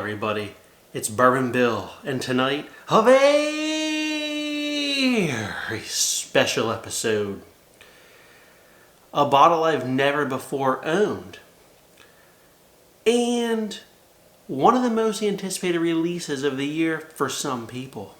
everybody, it's Bourbon Bill, and tonight, a very special episode. A bottle I've never before owned, and one of the most anticipated releases of the year for some people.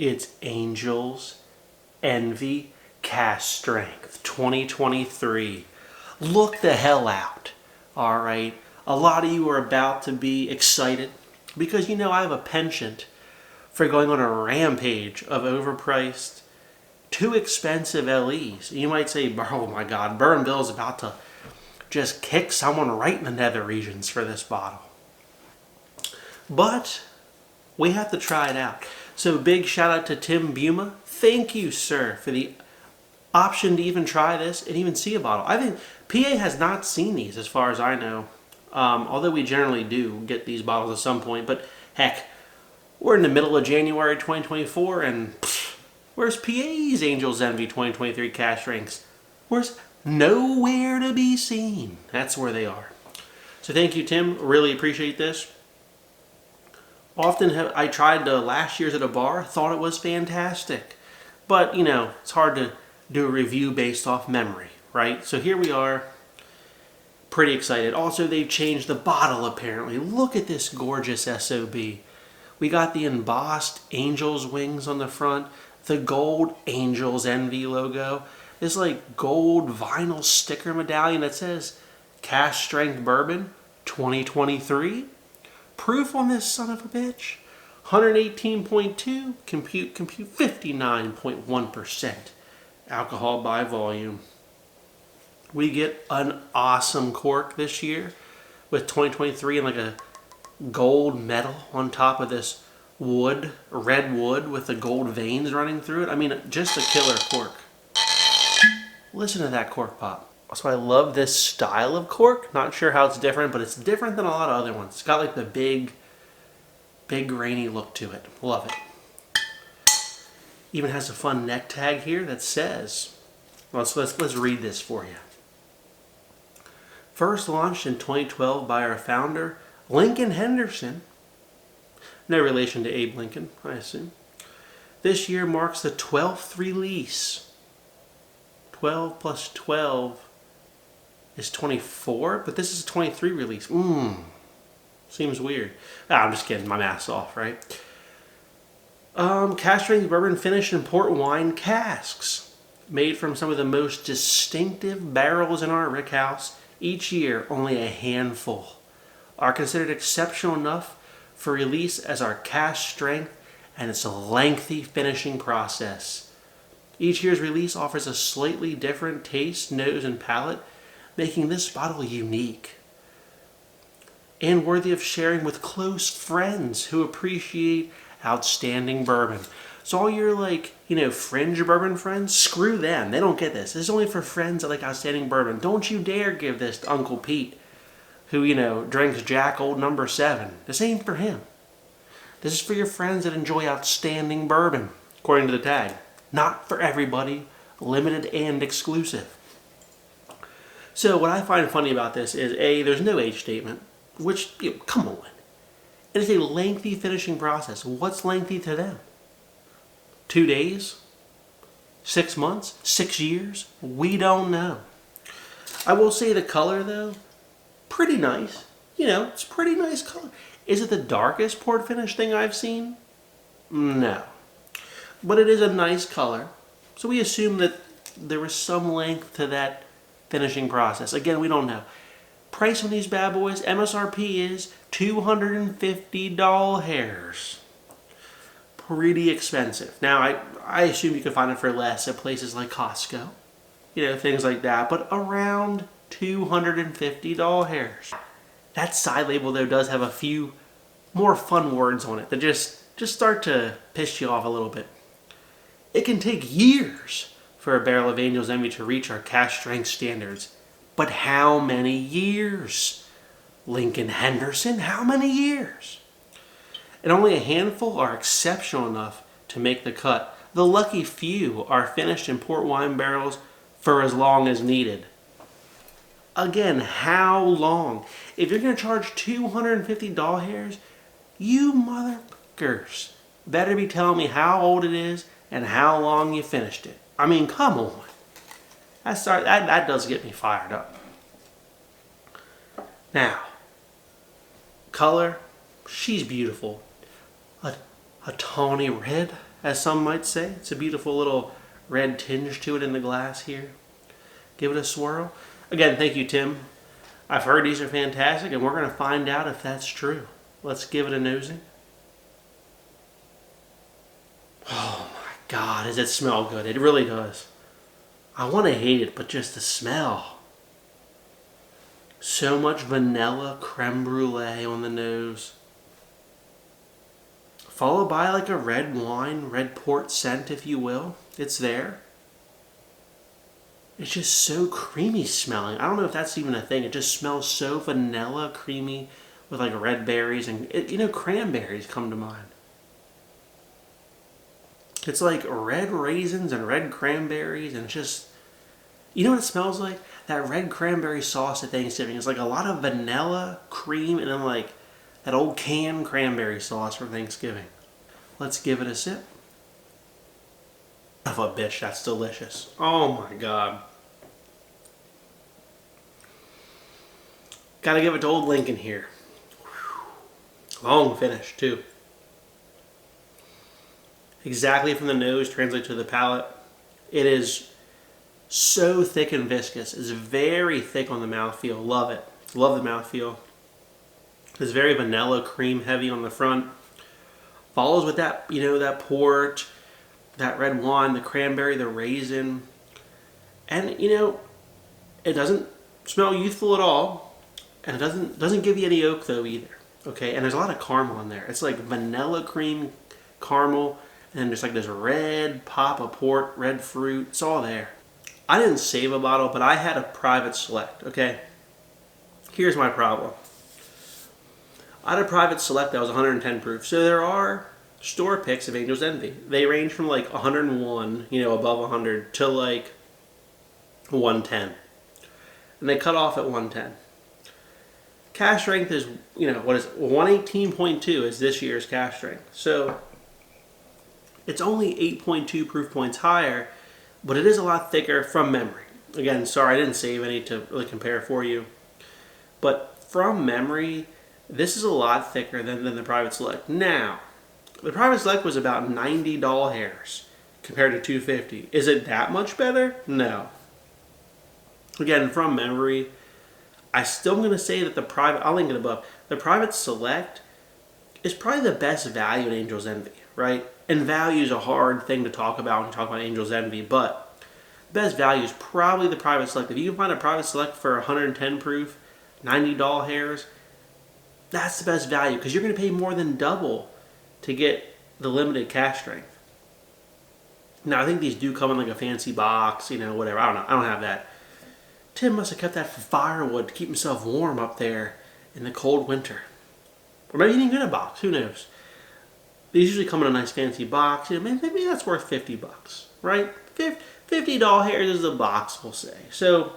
It's Angel's Envy Cask Strength 2023. Look the hell out. Alright, a lot of you are about to be excited because you know I have a penchant for going on a rampage of overpriced, too expensive LEs. You might say, oh my god, Bourbon Bill is about to just kick someone right in the nether regions for this bottle. But we have to try it out. So big shout out to Tim Buma. Thank you, sir, for the option to even try this and even see a bottle. I think PA has not seen these as far as I know. Although we generally do get these bottles at some point. But heck, we're in the middle of January 2024 and where's PA's Angel's Envy 2023 Cask Strengths? Where's nowhere to be seen. That's where they are. So thank you, Tim. Really appreciate this. Often I tried last year's at a bar, thought it was fantastic. But, you know, it's hard to do a review based off memory, right? So here we are, pretty excited. Also, they've changed the bottle apparently. Look at this gorgeous SOB. We got the embossed angel's wings on the front, the gold Angel's Envy logo, this like gold vinyl sticker medallion that says Cask Strength Bourbon 2023. Proof on this son of a bitch, 118.2, compute 59.1% alcohol by volume. We get an awesome cork this year with 2023 and like a gold metal on top of this wood, red wood with the gold veins running through it. I mean, just a killer cork. Listen to that cork pop. So I love this style of cork. Not sure how it's different, but it's different than a lot of other ones. It's got like the big grainy look to it. Love it. Even has a fun neck tag here that says, let's read this for you. First launched in 2012 by our founder, Lincoln Henderson. No relation to Abe Lincoln, I assume. This year marks the 12th release. 12 plus 12 is 24, but this is a 23 release. Seems weird. I'm just kidding. My math's off, right? Cask Strength Bourbon finished in port wine casks, made from some of the most distinctive barrels in our rickhouse. Each year, only a handful are considered exceptional enough for release as our Cask Strength, and it's a lengthy finishing process. Each year's release offers a slightly different taste, nose, and palate, making this bottle unique and worthy of sharing with close friends who appreciate outstanding bourbon. So all your fringe bourbon friends, screw them. They don't get this. This is only for friends that like outstanding bourbon. Don't you dare give this to Uncle Pete, who, drinks Jack Old Number 7. This ain't for him. This is for your friends that enjoy outstanding bourbon, according to the tag. Not for everybody, limited and exclusive. So what I find funny about this is, A, there's no age statement, which, come on. It is a lengthy finishing process. What's lengthy to them? 2 days? 6 months? 6 years? We don't know. I will say the color, though, pretty nice. It's pretty nice color. Is it the darkest port finish thing I've seen? No. But it is a nice color. So we assume that there was some length to that finishing process. Again, we don't know. Price on these bad boys, MSRP is $250. Pretty expensive. Now, I assume you can find it for less at places like Costco. Things like that. But around $250. That side label, though, does have a few more fun words on it that just start to piss you off a little bit. It can take years for a barrel of Angel's Envy to reach our Cask Strength standards, But how many years? Lincoln Henderson, how many years? And only a handful are exceptional enough to make the cut. The lucky few are finished in port wine barrels for as long as needed. Again, how long? If you're going to charge $250, you motherfuckers better be telling me how old it is and how long you finished it. I mean, come on. That does get me fired up. Now, color, she's beautiful. A tawny red, as some might say. It's a beautiful little red tinge to it in the glass here. Give it a swirl. Again, thank you, Tim. I've heard these are fantastic, and we're going to find out if that's true. Let's give it a nosy. Oh my God, does it smell good? It really does. I want to hate it, but just the smell. So much vanilla creme brulee on the nose. Followed by like a red wine, red port scent, if you will. It's there. It's just so creamy smelling. I don't know if that's even a thing. It just smells so vanilla, creamy, with like red berries and, cranberries come to mind. It's like red raisins and red cranberries and just, you know what it smells like? That red cranberry sauce at Thanksgiving. It's like a lot of vanilla, cream, and then like that old canned cranberry sauce from Thanksgiving. Let's give it a sip. Of a bitch, that's delicious. Oh my God. Gotta give it to old Lincoln here. Long finish too. Exactly from the nose translates to the palate. It is so thick and viscous. It's very thick on the mouthfeel. Love it. Love the mouthfeel. It's very vanilla cream heavy on the front. Follows with that, that port, that red wine, the cranberry, the raisin. And, it doesn't smell youthful at all. And it doesn't give you any oak though either. Okay, and there's a lot of caramel in there. It's like vanilla cream caramel, and then there's like this red pop of port, red fruit. It's all there. I didn't save a bottle, but I had a private select, okay? Here's my problem. I had a private select that was 110 proof. So there are store picks of Angel's Envy. They range from like 101, above 100, to like 110. And they cut off at 110. Cask strength is, what is it? 118.2 is this year's cask strength. So it's only 8.2 proof points higher, but it is a lot thicker from memory. Again, sorry, I didn't save any to really compare for you. But from memory, this is a lot thicker than the Private Select. Now, the Private Select was about 90 doll hairs compared to 250. Is it that much better? No. Again, from memory, I still am going to say that I'll link it above. The Private Select is probably the best value in Angel's Envy, right? And value is a hard thing to talk about when you talk about Angel's Envy, but best value is probably the Private Select. If you can find a Private Select for 110 proof, 90 doll hairs, that's the best value because you're going to pay more than double to get the limited cask strength. Now, I think these do come in like a fancy box, whatever. I don't know. I don't have that. Tim must have kept that for firewood to keep himself warm up there in the cold winter. Or maybe he didn't get a box. Who knows? These usually come in a nice fancy box. Maybe that's worth $50, right? 50 doll hairs is the box, we'll say. So,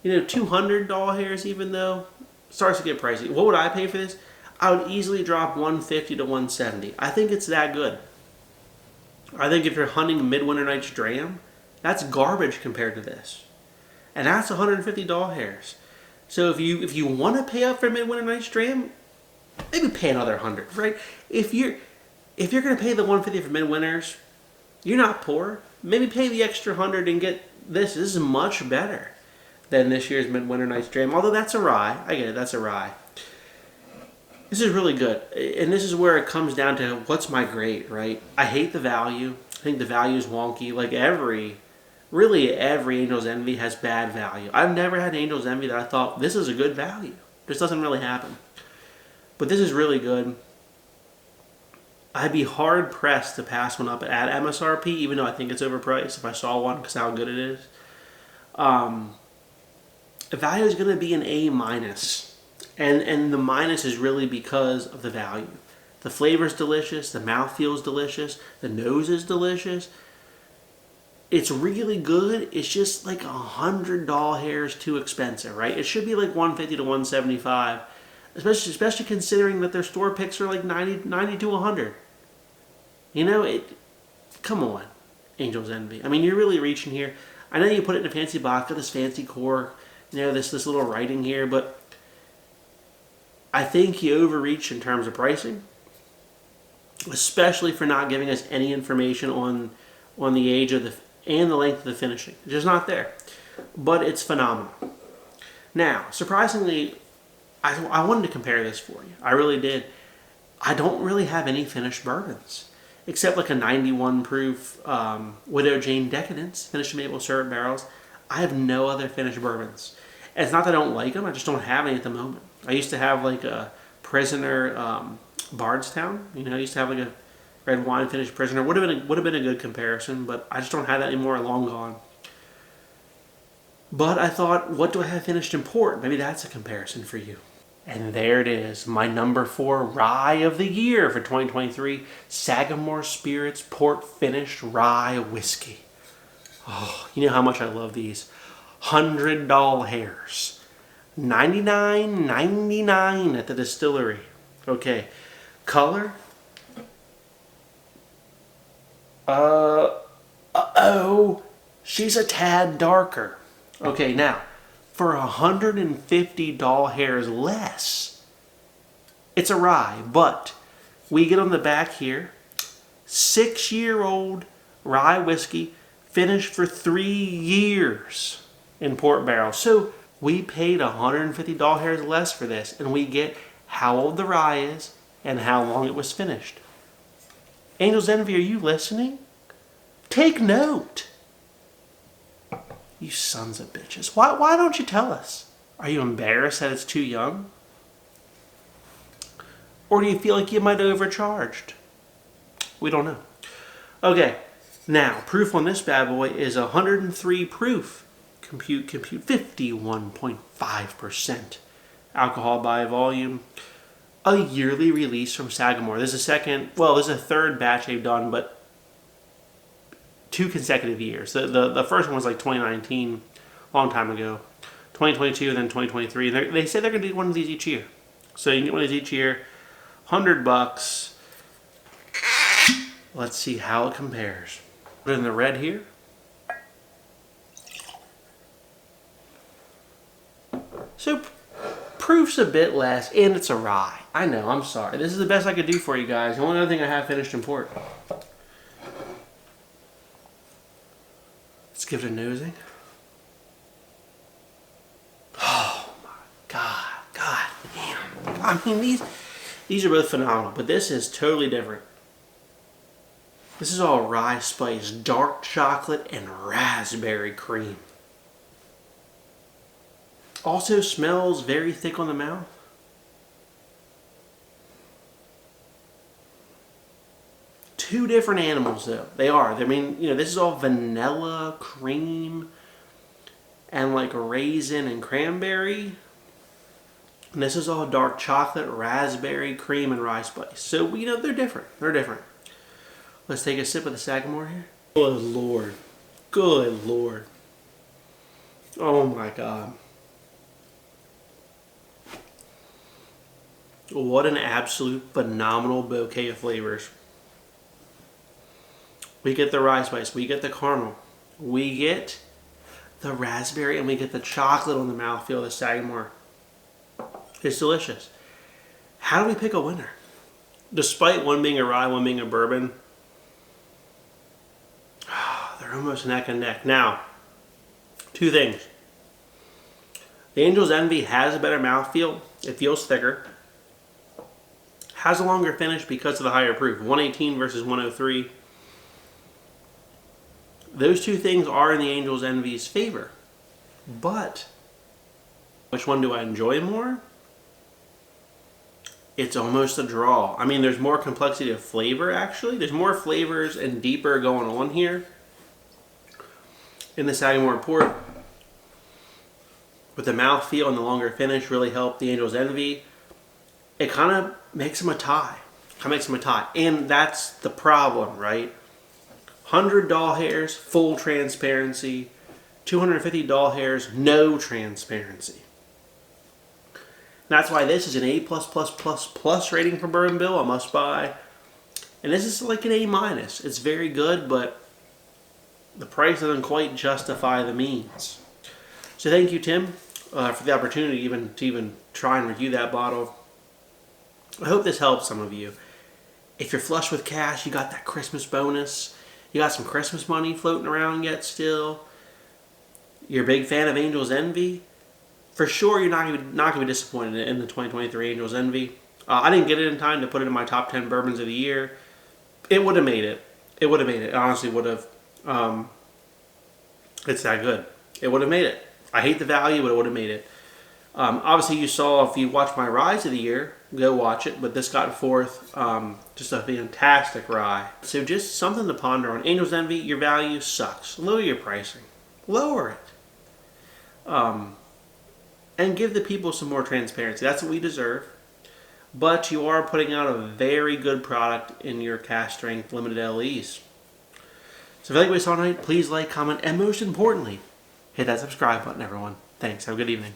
200 doll hairs even though starts to get pricey. What would I pay for this? I would easily drop 150 to 170. I think it's that good. I think if you're hunting Midwinter Night's Dram, that's garbage compared to this. And that's 150 doll hairs. So if you want to pay up for Midwinter Night's Dram, maybe pay another 100, right? If you're going to pay the 150 for Midwinters, you're not poor. Maybe pay the extra 100 and get this. This is much better than this year's Midwinter Night's Dram. Although that's a rye. I get it, that's a rye. This is really good. And this is where it comes down to what's my grade, right? I hate the value. I think the value is wonky. Like really every Angel's Envy has bad value. I've never had Angel's Envy that I thought, this is a good value. This doesn't really happen. But this is really good. I'd be hard pressed to pass one up at MSRP, even though I think it's overpriced if I saw one because how good it is. The value is going to be an A minus. And the minus is really because of the value. The flavor is delicious. The mouthfeel is delicious. The nose is delicious. It's really good. It's just like $100 hairs too expensive, right? It should be like $150 to $175, especially considering that their store picks are like $90 to $100. You know, come on, Angel's Envy. I mean, you're really reaching here. I know you put it in a fancy box with this fancy cork, you know, this little writing here, but I think you overreach in terms of pricing, especially for not giving us any information on the age of and the length of the finishing. It's just not there. But it's phenomenal. Now, surprisingly, I wanted to compare this for you. I really did. I don't really have any finished bourbons, except like a 91 proof Widow Jane Decadence, finished in maple syrup barrels. I have no other finished bourbons. And it's not that I don't like them, I just don't have any at the moment. I used to have like a Prisoner Bardstown. You know, I used to have like a red wine finished Prisoner. Would have been a good comparison, but I just don't have that anymore. Long gone. But I thought, what do I have finished in port? Maybe that's a comparison for you. And there it is, my number 4 rye of the year for 2023, Sagamore Spirits Port Finished Rye Whiskey. Oh, you know how much I love these. $100 hairs. $99.99 at the distillery. Okay, color. She's a tad darker. Okay, now, for $150 hairs less, it's a rye, but we get on the back here, 6-year-old rye whiskey, finished for 3 years in port barrel. So we paid $150 hairs less for this, and we get how old the rye is and how long it was finished. Angel's Envy, are you listening? Take note. You sons of bitches. Why don't you tell us? Are you embarrassed that it's too young? Or do you feel like you might have overcharged? We don't know. Okay, now, proof on this bad boy is 103 proof. Compute 51.5% alcohol by volume. A yearly release from Sagamore. This is a third batch they've done, but 2 consecutive years. The first one was like 2019, a long time ago. 2022 and then 2023. They say they're going to do one of these each year. So you can get one of these each year. $100. Let's see how it compares. Put it in the red here. So proof's a bit less, and it's a rye. I know, I'm sorry. This is the best I could do for you guys. The only other thing I have finished in port. Let's give it a nosing. Oh my God damn. I mean, these are both phenomenal, but this is totally different. This is all rye spice, dark chocolate, and raspberry cream. Also smells very thick on the mouth. Two different animals, though. They are. I mean, you know, this is all vanilla, cream, and like raisin and cranberry. And this is all dark chocolate, raspberry, cream, and rye spice. So, you know, they're different. They're different. Let's take a sip of the Sagamore here. Good Lord. Good Lord. Oh my God. What an absolute phenomenal bouquet of flavors. We get the rye spice, we get the caramel, we get the raspberry, and we get the chocolate on the mouthfeel of the Sagamore. It's delicious. How do we pick a winner? Despite one being a rye, one being a bourbon, they're almost neck and neck. Now, 2 things. The Angel's Envy has a better mouthfeel. It feels thicker. Has a longer finish because of the higher proof. 118 versus 103. Those 2 things are in the Angel's Envy's favor. But, which one do I enjoy more? It's almost a draw. I mean, there's more complexity of flavor, actually. There's more flavors and deeper going on here in the Sagamore Port. with the mouthfeel and the longer finish really help the Angel's Envy. It kind of makes them a tie. And that's the problem, right? 100 doll hairs, full transparency. 250 doll hairs, no transparency. That's why this is an A++++ rating for Bourbon Bill, a must buy. And this is like an A-. It's very good, but the price doesn't quite justify the means. So thank you, Tim, for the opportunity to even try and review that bottle. I hope this helps some of you. If you're flush with cash, you got that Christmas bonus, you got some Christmas money floating around yet still, you're a big fan of Angel's Envy, for sure you're not going to be disappointed in the 2023 Angel's Envy. I didn't get it in time to put it in my top 10 bourbons of the year. It would have made it. It would have made it. It honestly would have. It's that good. It would have made it. I hate the value, but it would have made it. Obviously, you saw, if you watched my Rise of the Year, go watch it, but this got fourth. Just a fantastic rye. So just something to ponder on. Angel's Envy, your value sucks. Lower your pricing. Lower it. And give the people some more transparency. That's what we deserve. But you are putting out a very good product in your Cask Strength Limited LEs. So if you like what you saw tonight, please like, comment, and most importantly, hit that subscribe button, everyone. Thanks. Have a good evening.